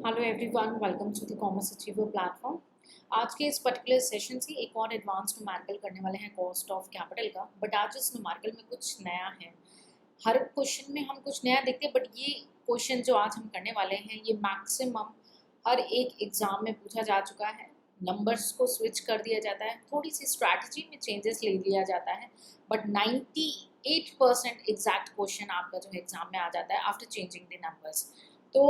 Hello everyone, welcome to the commerce achiever platform. आज के इस पर्टिकुलर सेशन से एक और एडवांस न्यूमेरिकल करने वाले हैं कॉस्ट ऑफ कैपिटल का। बट आज इस न्यूमेरिकल में कुछ नया है। हर क्वेश्चन में हम कुछ नया देखते हैं, बट ये क्वेश्चन जो आज हम करने वाले हैं ये मैक्सिमम हर एक एग्जाम में पूछा जा चुका है। नंबर्स को स्विच कर दिया जाता है, थोड़ी सी स्ट्रैटेजी में चेंजेस ले लिया जाता है, बट 98% एग्जैक्ट क्वेश्चन आपका जो है एग्जाम में आ जाता है आफ्टर चेंजिंग द नंबर्स। तो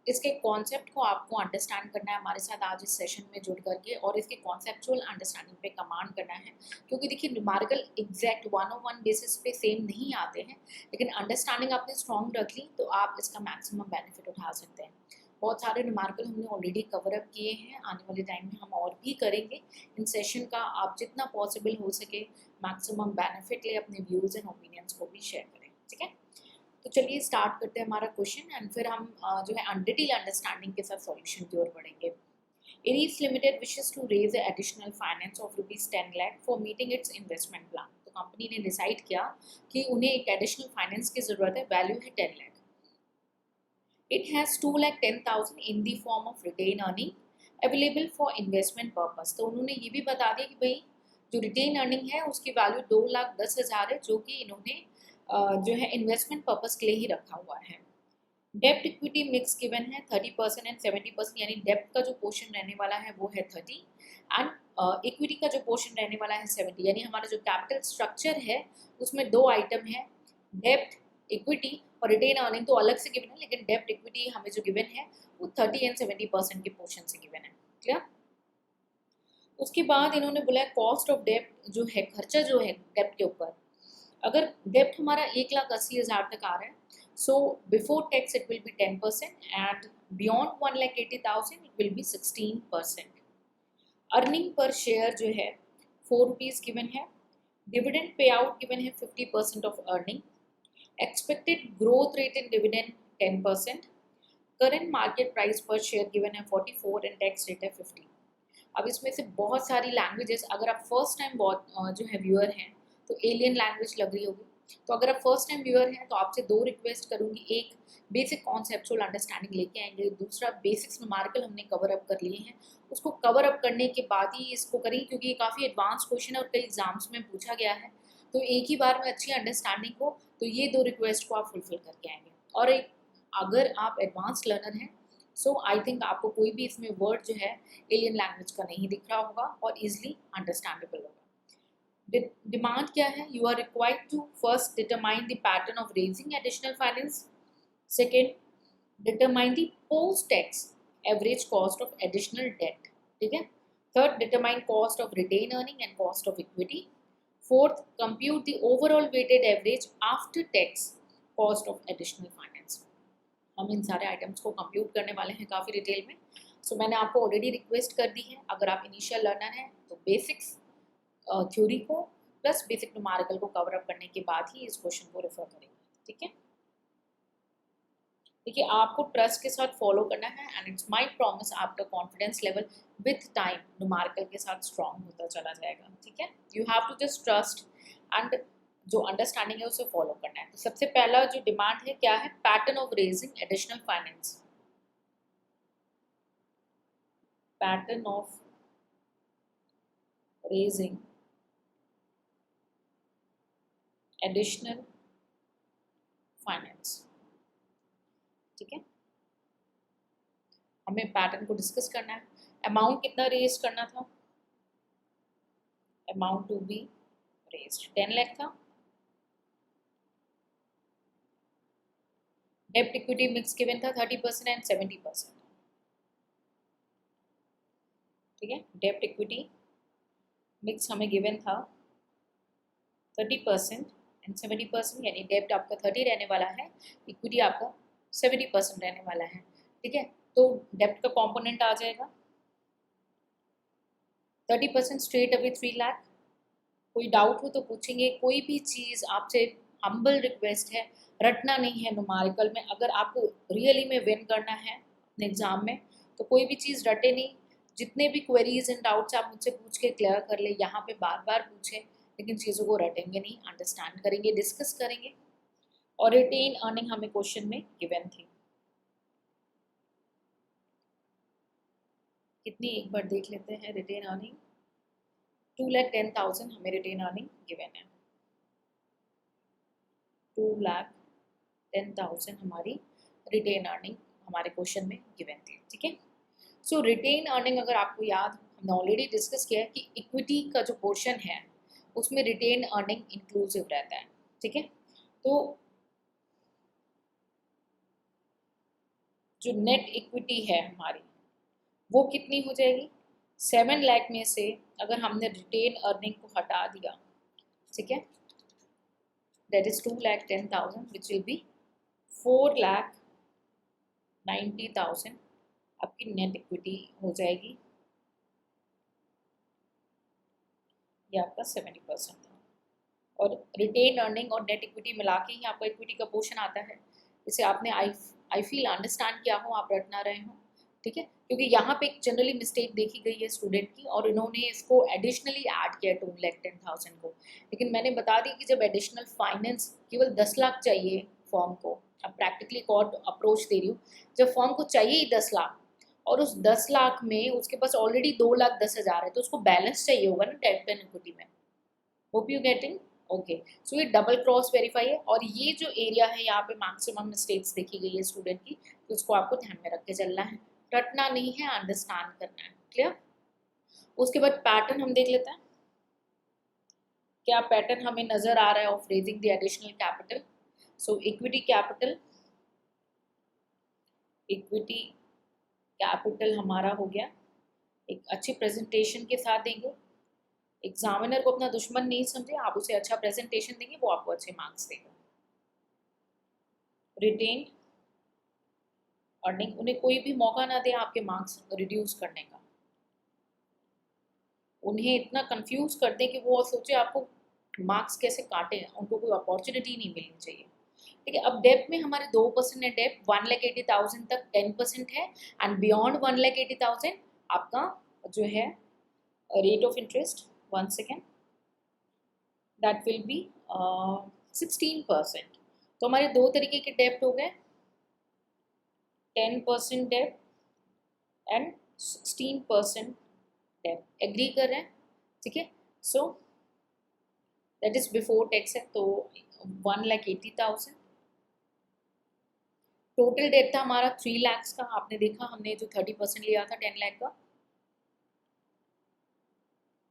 इसके कॉन्सेप्ट को आपको अंडरस्टैंड करना है हमारे साथ आज इस सेशन में जुड़ करके, और इसके कॉन्सेप्चुअल अंडरस्टैंडिंग पे कमांड करना है। क्योंकि देखिए न्यूमेरिकल एग्जैक्ट 101 बेसिस पे सेम नहीं आते हैं, लेकिन अंडरस्टैंडिंग आपने स्ट्रॉन्ग रख ली तो आप इसका मैक्सिमम बेनिफिट उठा सकते हैं। बहुत सारे न्यूमेरिकल हमने ऑलरेडी कवर अप किए हैं, आने वाले टाइम में हम और भी करेंगे। इन सेशन का आप जितना पॉसिबल हो सके मैक्सिमम बेनिफिट ले, अपने व्यूज़ एंड ओपिनियंस को भी शेयर करें। ठीक है, तो चलिए स्टार्ट करते हैं हमारा क्वेश्चन, एंड फिर हम जो है डिटेल अंडरस्टैंडिंग के साथ सॉल्यूशन की ओर बढ़ेंगे। Aries limited wishes to raise additional finance of ₹10 lakh for meeting its investment plan. तो कंपनी ने डिसाइड किया कि उन्हें एक एडिशनल फाइनेंस की जरूरत है, वैल्यू है 10 lakh. It has 2,10,000 in the form of retain earning available for investment purpose. तो उन्होंने ये भी बता दिया कि भाई जो रिटेन अर्निंग है उसकी वैल्यू 2,10,000 है, जो कि इन्होंने जो है इन्वेस्टमेंट पर्पस के लिए ही रखा हुआ है। डेप्ट इक्विटी मिक्स गिवन है 30% एंड 70%, यानी डेप्ट का जो पोर्शन रहने वाला है वो है 30 एंड इक्विटी का जो पोर्शन रहने वाला है 70। यानी हमारा जो कैपिटल स्ट्रक्चर है उसमें दो आइटम है, डेप्ट इक्विटी और रिटेन अर्निंग तो अलग से गिवन है, लेकिन डेप्ट इक्विटी हमें जो गिवन है वो 30 एंड 70% के पोर्शन से गिवन है। क्लियर? उसके बाद इन्होंने बोला कॉस्ट ऑफ डेप्ट जो है, खर्चा जो है डेप्ट के ऊपर, अगर डेप्ट हमारा 1,80,000 तक आ रहा है, so before tax it will be 10% and beyond 1,80,000 it will be 16%। Earning per share जो है ₹4 गिवन है। डिविडेंड पे आउट गिवन है 50% of earning. Expected growth rate in dividend 10%। Current market price पर शेयर गिवन है 44 and tax rate है 50। अब इसमें से बहुत सारी लैंग्वेजेस, अगर आप फर्स्ट टाइम जो है व्यूअर हैं तो एलियन लैंग्वेज लग रही होगी। तो अगर आप फर्स्ट टाइम व्यूअर हैं तो आपसे दो रिक्वेस्ट करूंगी, एक बेसिक कॉन्सेप्चुअल अंडरस्टैंडिंग लेके आएंगे, दूसरा बेसिक्स न्यूमेरिकल हमने कवर अप कर लिए हैं, उसको कवर अप करने के बाद ही इसको करेंगे, क्योंकि ये काफ़ी एडवांस क्वेश्चन है और कई एग्जाम्स में पूछा गया है। तो एक ही बार में अच्छी अंडरस्टैंडिंग हो तो ये दो रिक्वेस्ट को आप फुलफिल करके आएंगे। और एक, अगर आप एडवांस लर्नर हैं सो आई थिंक आपको कोई भी इसमें वर्ड जो है एलियन लैंग्वेज का नहीं दिख रहा होगा और इजिली अंडरस्टैंडेबल होगा। डिमांड क्या है? You are required to first determine the pattern of raising additional finance. Second, determine the post tax average cost of additional debt. ठीक है। Third, determine cost of retain earning and cost of equity. Fourth, compute the overall weighted average after tax cost of additional finance. हम इन सारे items को compute करने वाले हैं काफ़ी डिटेल में। सो मैंने आपको ऑलरेडी रिक्वेस्ट कर दी है, अगर आप इनिशियल लर्नर हैं तो बेसिक्स थ्योरी को प्लस बेसिक न्यूमेरिकल को कवर अप करने के बाद ही इस क्वेश्चन को रेफर करेंगे। ठीक है, देखिए आपको ट्रस्ट के साथ फॉलो करना है एंड इट्स माय प्रॉमिस आपका confidence level with time numerical के साथ स्ट्रॉन्ग होता चला जाएगा। ठीक है, you have to just trust and जो अंडरस्टैंडिंग है उसे फॉलो करना है। तो सबसे पहला जो डिमांड है क्या है? Pattern of raising additional finance. Pattern of raising additional finance. ठीक है, हमें पैटर्न को डिस्कस करना है। अमाउंट कितना रेज करना था? Amount to be raised 10 lakh था। डेप्ट इक्विटी मिक्स गिवन था 30% एंड 70%। ठीक है, डेप्ट इक्विटी मिक्स हमें गिवन था 30% एंड 70%, यानी डेप्ट आपका 30 रहने वाला है, इक्विटी आपका 70% रहने वाला है। ठीक है, तो डेप्ट का कंपोनेंट आ जाएगा 30% स्ट्रेट अवे 3 लाख। कोई डाउट हो तो पूछेंगे, कोई भी चीज़ आपसे हम्बल रिक्वेस्ट है, रटना नहीं है न्यूमेरिकल में। अगर आपको रियली में विन करना है अपने एग्जाम में तो कोई भी चीज़ रटे नहीं। जितने भी क्वेरीज एंड डाउट्स आप मुझसे पूछ के क्लियर कर ले, यहाँ पे बार बार पूछें, लेकिन चीज़ों को रटेंगे नहीं, अंडरस्टैंड करेंगे, डिस्कस करेंगे। और रिटेन अर्निंग हमें क्वेश्चन में गिवन थी। कितनी एक बार देख लेते हैं रिटेन अर्निंग। 2,10,000 हमें रिटेन अर्निंग गिवन है। 2,10,000 हमारी रिटेन अर्निंग हमारे क्वेश्चन में गिवन थी, ठीक है। सो रिटेन अर्निंग अगर आपको याद, हमने ऑलरेडी डिस्कस किया है कि इक्विटी का जो पोर्शन है उसमें रिटेन अर्निंग इंक्लूसिव रहता है, ठीक है। तो जो नेट इक्विटी है हमारी वो कितनी हो जाएगी? 7 लाख में से अगर हमने रिटेन अर्निंग को हटा दिया, ठीक है, that is 2,10,000 which will be 4,90,000 आपकी नेट इक्विटी हो जाएगी। ये आपका 70% था। और रिटेन अर्निंग और नेट इक्विटी मिला के ही आपका इक्विटी का पोर्शन आता है। इसे आपने आई फील अंडरस्टैंड किया हो, आप रटना रहे हो, ठीक है। क्योंकि यहाँ पे एक जनरली मिस्टेक देखी गई है स्टूडेंट की और इन्होंने इसको एडिशनली ऐड किया 2,10,000 को। लेकिन मैंने बता दी कि जब एडिशनल फाइनेंस केवल 10 लाख चाहिए फॉर्म को, अब प्रैक्टिकली कोर्ट अप्रोच दे रही हूँ, जब फॉर्म को चाहिए ही 10 लाख और उस 10 लाख में उसके पास ऑलरेडी 2,10,000 है, तो उसको बैलेंस चाहिए होगा ना डेट एंड इक्विटी में। Hope you getting okay. So ये डबल क्रॉस वेरीफाई है और ये जो एरिया है यहाँ पे मैक्सिमम मिस्टेक्स देखी गई है स्टूडेंट की, तो उसको आपको ध्यान में रख के चलना है, रटना नहीं है, अंडरस्टैंड करना है। क्लियर? उसके बाद पैटर्न हम देख लेते हैं, क्या पैटर्न हमें नजर आ रहा है of raising the additional capital. So equity capital हमारा हो गया, एक अच्छी प्रेजेंटेशन के साथ देंगे। एग्जामिनर को अपना दुश्मन नहीं समझे, आप उसे अच्छा प्रेजेंटेशन देंगे, वो आपको अच्छे मार्क्स देगा। रिटेन अर्निंग, उन्हें कोई भी मौका ना दे आपके मार्क्स रिड्यूस करने का, उन्हें इतना कंफ्यूज कर दे कि वो सोचे आपको मार्क्स कैसे काटे, उनको कोई अपॉर्चुनिटी नहीं मिलनी चाहिए, ठीक है। अब डेप में हमारे 2% है, डेप 1,80,000 तक 10% है एंड बियॉन्ड 1,80,000 आपका जो है rate of interest, 1 second, that will be 16%। तो हमारे दो तरीके के डेप्ट हो गए, 10% डेप्ट एंड 16% डेप्ट। एग्री कर रहे हैं, ठीक है। So that is before tax है, तो 1,80,000। टोटल डेट था हमारा 3 लाख का, आपने देखा हमने जो 30% लिया था 10 लाख का,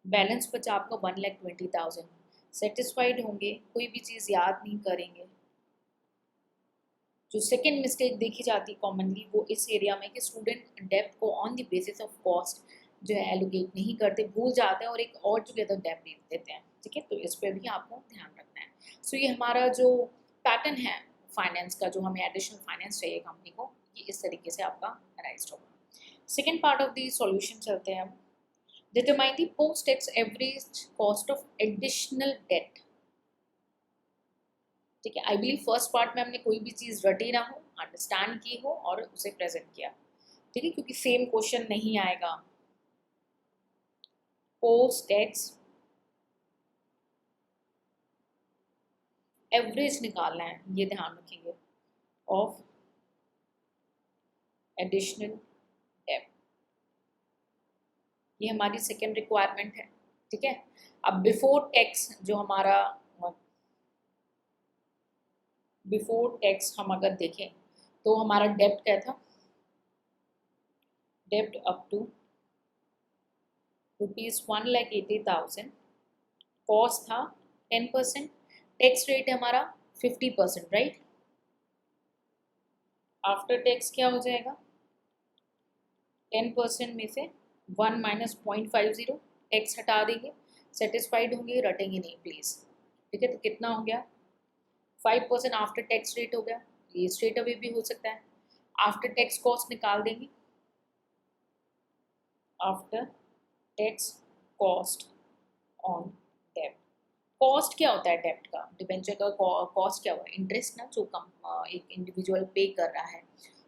बैलेंस बचा आपका 1,20,000। सेटिस्फाइड होंगे, कोई भी चीज़ याद नहीं करेंगे। जो सेकेंड मिस्टेक देखी जाती है कॉमनली वो इस एरिया में कि स्टूडेंट डेप्ट को on the basis of cost जो है एलोकेट नहीं करते, भूल जाते हैं और एक और टुगेदर डेप्ट दे देते हैं, ठीक है। तो इस पर भी आपको ध्यान रखना है। सो ये हमारा जो पैटर्न है फाइनेंस का, जो हमें एडिशनल फाइनेंस चाहिए कंपनी को, ये इस तरीके से आपका अराइज होगा। Second part of the solution चलते हैं हम। Determine the post tax average cost of additional debt, ठीक है। आई बिलीव फर्स्ट पार्ट में हमने कोई भी चीज़ रटी ना हो, अंडरस्टैंड की हो और उसे प्रेजेंट किया, ठीक है, क्योंकि सेम क्वेश्चन नहीं आएगा। पोस्ट टैक्स एवरेज निकालना है, ये ध्यान रखेंगे, ऑफ एडिशनल डेट, ये हमारी सेकेंड रिक्वायरमेंट है, ठीक है। अब बिफोर टैक्स जो हमारा, बिफोर टैक्स हम अगर देखें तो हमारा डेप्ट क्या था, डेप्ट अप टू ₹1,80,000, कॉस्ट था 10%, टैक्स रेट हमारा 50%, राइट। आफ्टर टैक्स क्या हो जाएगा, 10% में से 1 माइनस 0.50, टैक्स हटा देंगे। सेटिस्फाइड होंगे, रटेंगे नहीं प्लीज़, ठीक है। तो कितना हो गया, 5% आफ्टर टैक्स रेट हो गया, ये स्ट्रेट अवे भी हो सकता है। आफ्टर टैक्स कॉस्ट निकाल देंगे, आफ्टर टैक्स कॉस्ट ऑन डेब्ट। कॉस्ट क्या होता है डेब्ट का, डिबेंचर का कॉस्ट क्या हुआ, इंटरेस्ट ना, जो कम एक इंडिविजुअल पे कर रहा है।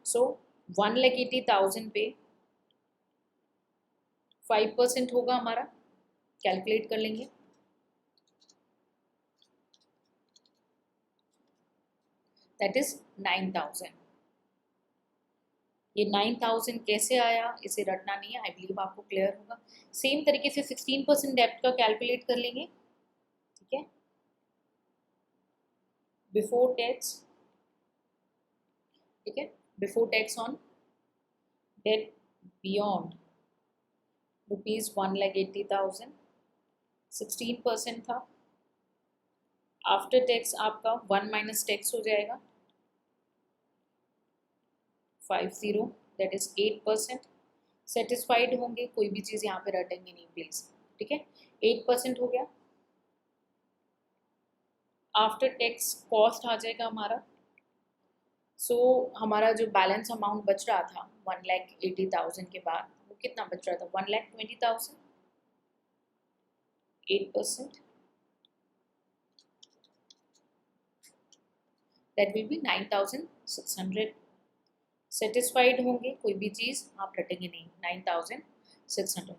सो 1,80,000 पे 5% होगा हमारा, कैलकुलेट कर लेंगे, दैट इज 9,000। ये 9000 कैसे आया, इसे रटना नहीं है, आई बिलीव आपको क्लियर होगा। सेम तरीके से 16% डेप्ट का कैलकुलेट कर लेंगे, ठीक है। बिफोर टैक्स, ठीक है, before tax on debt beyond ₹1,80,000, 16% था। आफ्टर टैक्स आपका 1 माइनस टैक्स हो जाएगा 50, दैट इज 8%। सेटिस्फाइड होंगे, कोई भी चीज़ यहाँ पे रटेंगे नहीं प्लीज, ठीक है। 8% हो गया। आफ्टर टैक्स कॉस्ट आ जाएगा हमारा, सो हमारा जो बैलेंस अमाउंट बच रहा था 1,80,000 के बाद, वो कितना बच रहा था, 1,20,000, 8%, दैट विल बी 9,600। सेटिस्फाइड होंगे, कोई भी चीज़ आप रटेंगे नहीं, 9,600।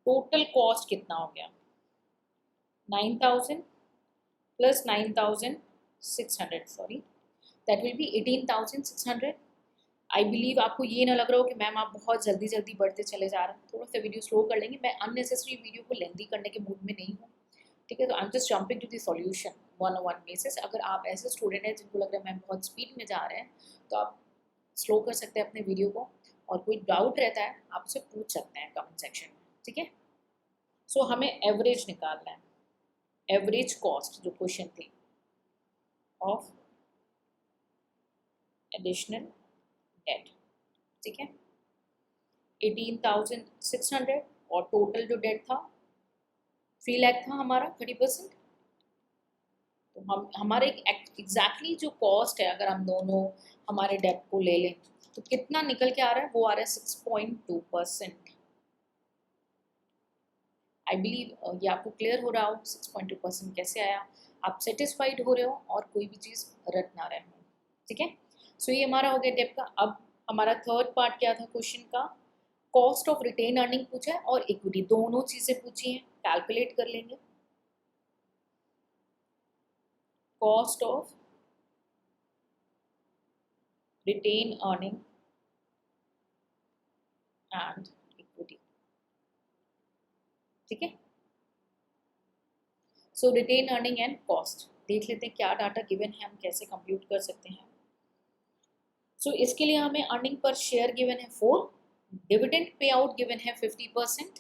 टोटल कॉस्ट कितना हो गया, 9,000 plus 9,600, sorry, that will be 18,600। I believe आपको ये ना लग रहा हो कि मैम आप बहुत जल्दी जल्दी बढ़ते चले जा रहे हैं, थोड़ा सा वीडियो स्लो कर लेंगे। मैं अननेसेसरी वीडियो को लेंदी करने के मूड में नहीं हूँ, ठीक है। तो I am just jumping to the solution 101 basis. अगर आप ऐसे स्टूडेंट हैं जिनको लग रहा है मैम बहुत स्पीड में जा रहे हैं, तो आप स्लो कर सकते हैं अपने वीडियो को, और कोई डाउट रहता है आप उससे पूछ सकते हैं कमेंट सेक्शन में, ठीक है। सो हमें एवरेज निकालना है, एवरेज कॉस्ट जो क्वेश्चन थी ऑफ एडिशनल डेट, ठीक है, 18,600, और टोटल जो डेट था 3 लाख था हमारा, 30%। तो हम हमारे एग्जैक्टली जो कॉस्ट है, अगर हम दोनों हमारे डेट को ले लें तो कितना निकल के आ रहा है, वो आ रहा है 6.2%। आई बिलीव ये आपको क्लियर हो रहा हो 6.2% कैसे आया, आप सेटिस्फाइड हो रहे हो और कोई भी चीज़ रट ना रहे हो, ठीक है। सो ये हमारा हो गया डेट का। अब हमारा थर्ड पार्ट क्या था क्वेश्चन का, कॉस्ट ऑफ रिटेन अर्निंग पूछा है और इक्विटी, दोनों चीज़ें पूछी हैं, कैलकुलेट कर लेंगे। Cost of retain earning and equity, ठीक है। So retain earning and cost देख लेते हैं क्या डाटा गिवन है, हम कैसे कंप्यूट कर सकते हैं। सो इसके लिए हमें अर्निंग पर शेयर गिवन है 4, डिविडेंड पे आउट गिवन है 50%,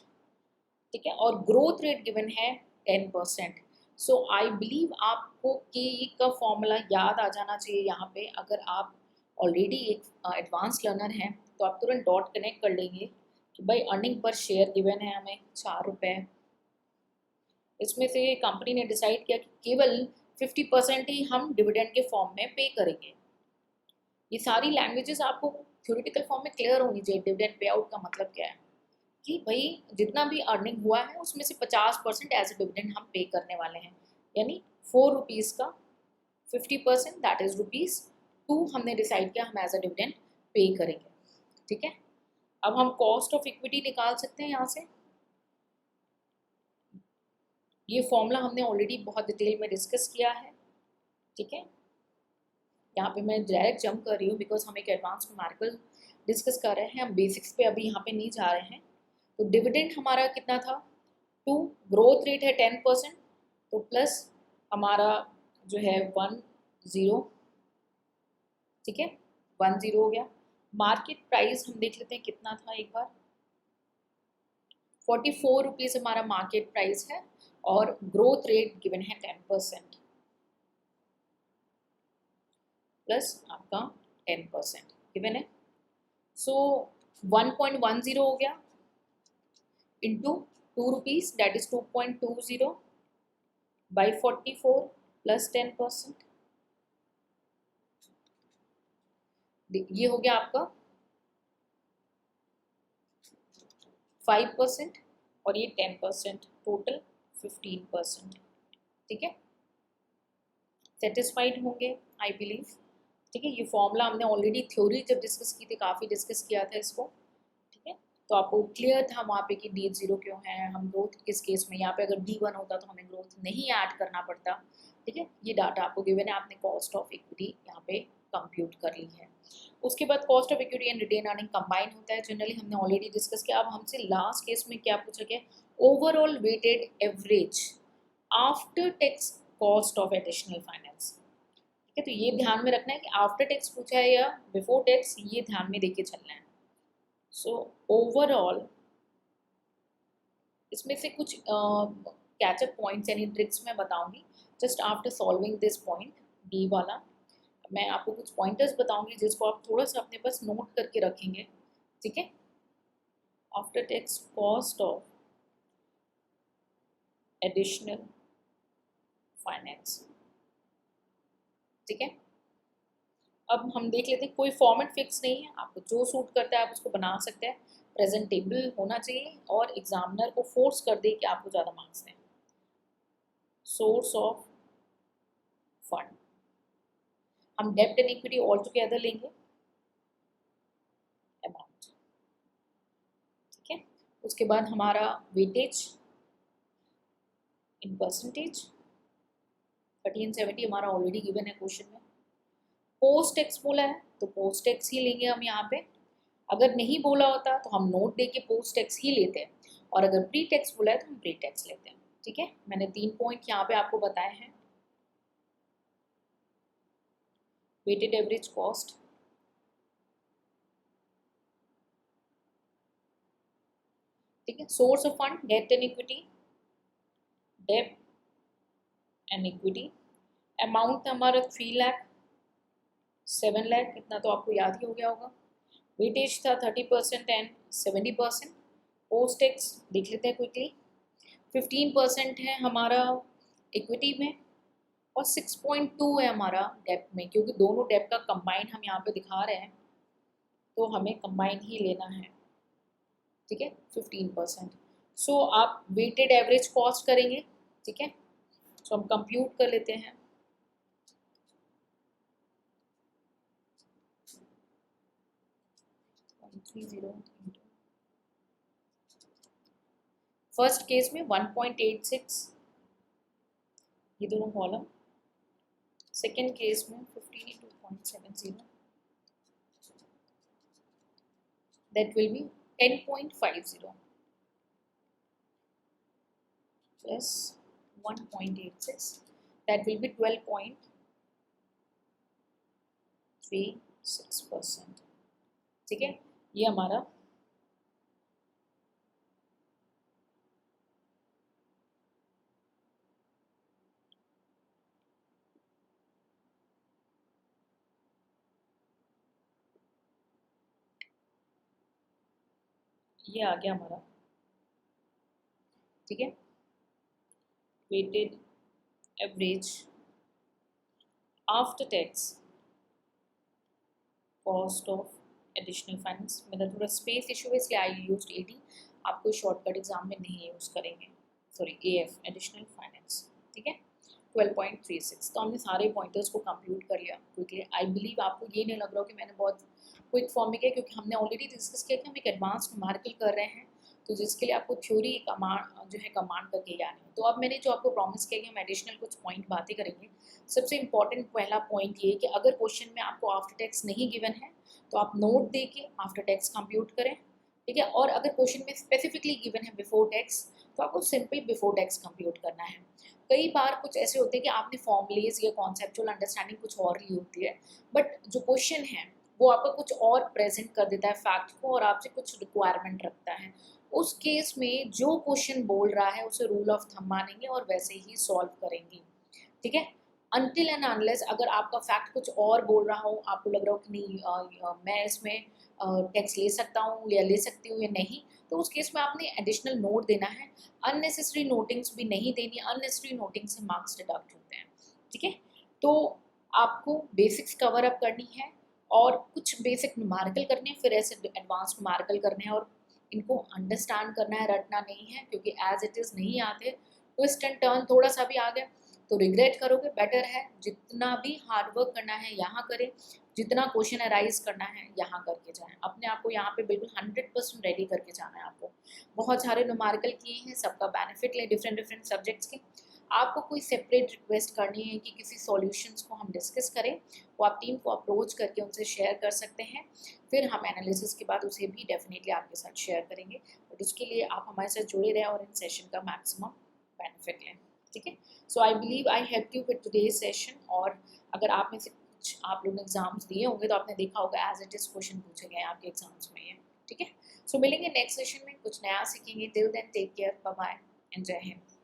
ठीक है, और ग्रोथ रेट गिवन है 10%। सो आई बिलीव आपको के का फॉर्मूला याद आ जाना चाहिए यहाँ पे। अगर आप ऑलरेडी एक एडवांस लर्नर हैं तो आप तुरंत डॉट कनेक्ट कर लेंगे कि भाई अर्निंग पर शेयर गिवन है हमें 4 रुपये। इसमें से कंपनी ने डिसाइड किया कि केवल 50% ही हम डिविडेंड के फॉर्म में पे करेंगे। ये सारी लैंग्वेजेस आपको थ्योरेटिकल फॉर्म में क्लियर होनी चाहिए। डिविडेंड पे आउट का मतलब क्या है कि भाई जितना भी अर्निंग हुआ है उसमें से 50% एज ए डिविडेंड हम पे करने वाले हैं, यानी 4 रुपीज़ का 50% दैट इज ₹2 हमने डिसाइड किया हम एज अ डिविडेंड पे करेंगे, ठीक है। अब हम कॉस्ट ऑफ इक्विटी निकाल सकते हैं यहाँ से। ये फॉर्मूला हमने ऑलरेडी बहुत डिटेल में डिस्कस किया है, ठीक है। यहाँ पे मैं डायरेक्ट जंप कर रही हूँ बिकॉज हम एक एडवांस न्यूमेरिकल डिस्कस कर रहे हैं, हम बेसिक्स पे अभी यहाँ पे नहीं जा रहे हैं। तो डिविडेंड हमारा कितना था 2, ग्रोथ रेट है 10%, तो प्लस हमारा जो है 10, ठीक है, 10 हो गया। मार्केट प्राइस हम देख लेते हैं कितना था एक बार, 44 रुपीज़ हमारा मार्केट प्राइस है, और ग्रोथ रेट गिवन है 10% प्लस आपका 10% गिवन है। सो 1.10 हो गया into 2 rupees that is 2.20 by 44 plus 10%, ये हो गया आपका 5% और ये 10%, टोटल 15%, ठीक है। सेटिस्फाइड होंगे आई बिलीव, ठीक है। ये फॉर्मूला हमने ऑलरेडी थ्योरी जब डिस्कस की थी, काफ़ी डिस्कस किया था इसको, ठीक है। तो आपको क्लियर था वहाँ पे कि D0 क्यों है, हम ग्रोथ किस केस में, यहाँ पे अगर D1 होता तो हमें ग्रोथ नहीं ऐड करना पड़ता, ठीक है। ये डाटा आपको गिवन है, आपने कॉस्ट ऑफ इक्विटी यहाँ पे कंप्यूट कर ली है। उसके बाद cost of equity and retain earning combine होता है जनरली, हमने ऑलरेडी डिस्कस किया। अब हमसे लास्ट केस में क्या पूछा गया, overall weighted average after tax cost of additional finance. ठीक है, तो ये ध्यान में रखना है कि आफ्टर टैक्स पूछा है या बिफोर टैक्स, ये ध्यान में देके चलना है। सो ओवरऑल इसमें से कुछ कैचअप पॉइंट्स यानी ट्रिक्स मैं बताऊंगी just after solving this point D वाला। मैं आपको कुछ पॉइंटर्स बताऊंगी जिसको आप थोड़ा सा अपने पास नोट करके रखेंगे। ठीक है, after tax cost of additional finance. ठीक है, अब हम देख लेते हैं, कोई फॉर्मेट फिक्स नहीं है, आपको जो सूट करता है आप उसको बना सकते हैं। प्रेजेंटेबल होना चाहिए और एग्जामिनर को फोर्स कर दे कि आपको ज़्यादा मार्क्स दें। सोर्स ऑफ फंड, हम डेब्ट एंड इक्विटी ऑल टुगेदर लेंगे अमाउंट। ठीक है, उसके बाद हमारा वेटेज इन परसेंटेज 1370 हमारा ऑलरेडी गिवन है क्वेश्चन में। पोस्ट टैक्स बोला है तो पोस्ट टैक्स ही लेंगे हम यहाँ पे। अगर नहीं बोला होता तो हम नोट दे के पोस्ट टैक्स ही लेते हैं, और अगर प्री टैक्स बोला है तो हम प्री टैक्स लेते हैं। ठीक है, मैंने 3 पॉइंट यहाँ पे आपको बताए हैं। वेटेड एवरेज कॉस्ट, ठीक है, सोर्स ऑफ फंड डेब्ट एंड इक्विटी, डेब्ट एंड इक्विटी। अमाउंट हमारा 3 लाख 7 लाख, इतना तो आपको याद ही हो गया होगा। वेटेज था 30% एंड 70%। पोस्ट टैक्स देख लेते हैं क्विकली, 15% है हमारा इक्विटी में और 6.2 है हमारा डेब्ट में, क्योंकि दोनों डेब्ट का कंबाइन हम यहाँ पे दिखा रहे हैं तो हमें कंबाइन ही लेना है। ठीक है, 15%। सो आप वेटेड एवरेज कॉस्ट करेंगे। ठीक है, सो हम कंप्यूट कर लेते हैं। फर्स्ट केस में 1.86 ये दोनों कॉलम, सेकेंड केस में 52.70, that will be 10.50 plus 1.86, that will be 12.36%। ठीक है, ये हमारा ये आ गया हमारा। ठीक है, weighted average after tax cost of additional finance. मेरा थोड़ा स्पेस इशू है इसलिए आई यूज्ड एडी, आपको शॉर्टकट एग्जाम में नहीं यूज़ करेंगे, सॉरी एएफ एडिशनल फाइनेंस। ठीक है, 12.36। तो हमने सारे पॉइंटर्स को कंप्यूट कर लिया क्विकली। आई बिलीव आपको ये नहीं लग रहा हो कि मैंने बहुत क्विक फॉर्म में किया, क्योंकि हमने ऑलरेडी डिस्कस किया कि हम एक एडवांस न्यूमेरिकल कर रहे हैं, तो जिसके लिए आपको थ्योरी कमांड जो है कमांड करके आनी है। तो अब मैंने जो आपको प्रॉमिस किया कि हम एडिशनल कुछ पॉइंट बातें करेंगे। सबसे इंपॉर्टेंट पहला पॉइंट ये कि अगर क्वेश्चन में आपको आफ्टर टैक्स नहीं गिवन है तो आप नोट दे के आफ्टर टैक्स कंप्यूट करें। ठीक है, और अगर क्वेश्चन में स्पेसिफिकली गिवन है बिफोर टैक्स तो आपको सिंपल बिफोर टैक्स कंप्यूट करना है। कई बार कुछ ऐसे होते हैं कि आपने फॉर्मुलेज या कॉन्सेप्चुअल अंडरस्टैंडिंग कुछ और ली होती है, बट जो क्वेश्चन है वो आपका कुछ और प्रेजेंट कर देता है फैक्ट को और आपसे कुछ रिक्वायरमेंट रखता है। उस केस में जो क्वेश्चन बोल रहा है उसे रूल ऑफ थंब मानेंगे और वैसे ही सॉल्व करेंगे। ठीक है, अनटिल एंड अनलेस अगर आपका फैक्ट कुछ और बोल रहा हो, आपको लग रहा हो कि नहीं मैं इसमें टैक्स ले सकता हूँ या ले सकती हूँ या नहीं, तो उस केस में आपने एडिशनल नोट देना है। अननेसेसरी नोटिंग्स भी नहीं देनी, अननेसेसरी नोटिंग से मार्क्स डिडक्ट होते हैं। ठीक है, तो आपको बेसिक्स कवर अप करनी है और कुछ बेसिक न्यूमेरिकल करने हैं, फिर ऐसे एडवांस न्यूमेरिकल करने हैं और इनको अंडरस्टैंड करना है, रटना नहीं है, क्योंकि एज इट इज़ नहीं आते। ट्विस्ट एंड टर्न थोड़ा सा भी आ गया तो रिग्रेट करोगे। बेटर है जितना भी हार्डवर्क करना है यहाँ करें, जितना क्वेश्चन अराइज करना है यहाँ करके जाएं, अपने आप को यहाँ पे बिल्कुल 100% रेडी करके जाना है आपको। बहुत सारे न्यूमेरिकल किए हैं, सबका बेनिफिट लें डिफरेंट डिफरेंट सब्जेक्ट्स के। आपको कोई सेपरेट रिक्वेस्ट करनी है कि किसी सॉल्यूशंस को हम डिस्कस करें, वो आप टीम को अप्रोच करके उनसे शेयर कर सकते हैं। फिर हम एनालिसिस के बाद उसे भी डेफिनेटली आपके साथ शेयर करेंगे, बट उसके लिए आप हमारे साथ जुड़े रहें और इन सेशन का मैक्सिमम बेनिफिट लें। ठीक है, so I believe I help you with today's session. और अगर आप में से कुछ आप लोग ने एग्जाम्स दिए होंगे तो आपने देखा होगा एज इट इज़ क्वेश्चन पूछे गए आपके एग्जाम्स में ये। ठीक है, सो मिलेंगे नेक्स्ट सेशन में, कुछ नया सीखेंगे। Till then take care, bye bye and जय हिंद।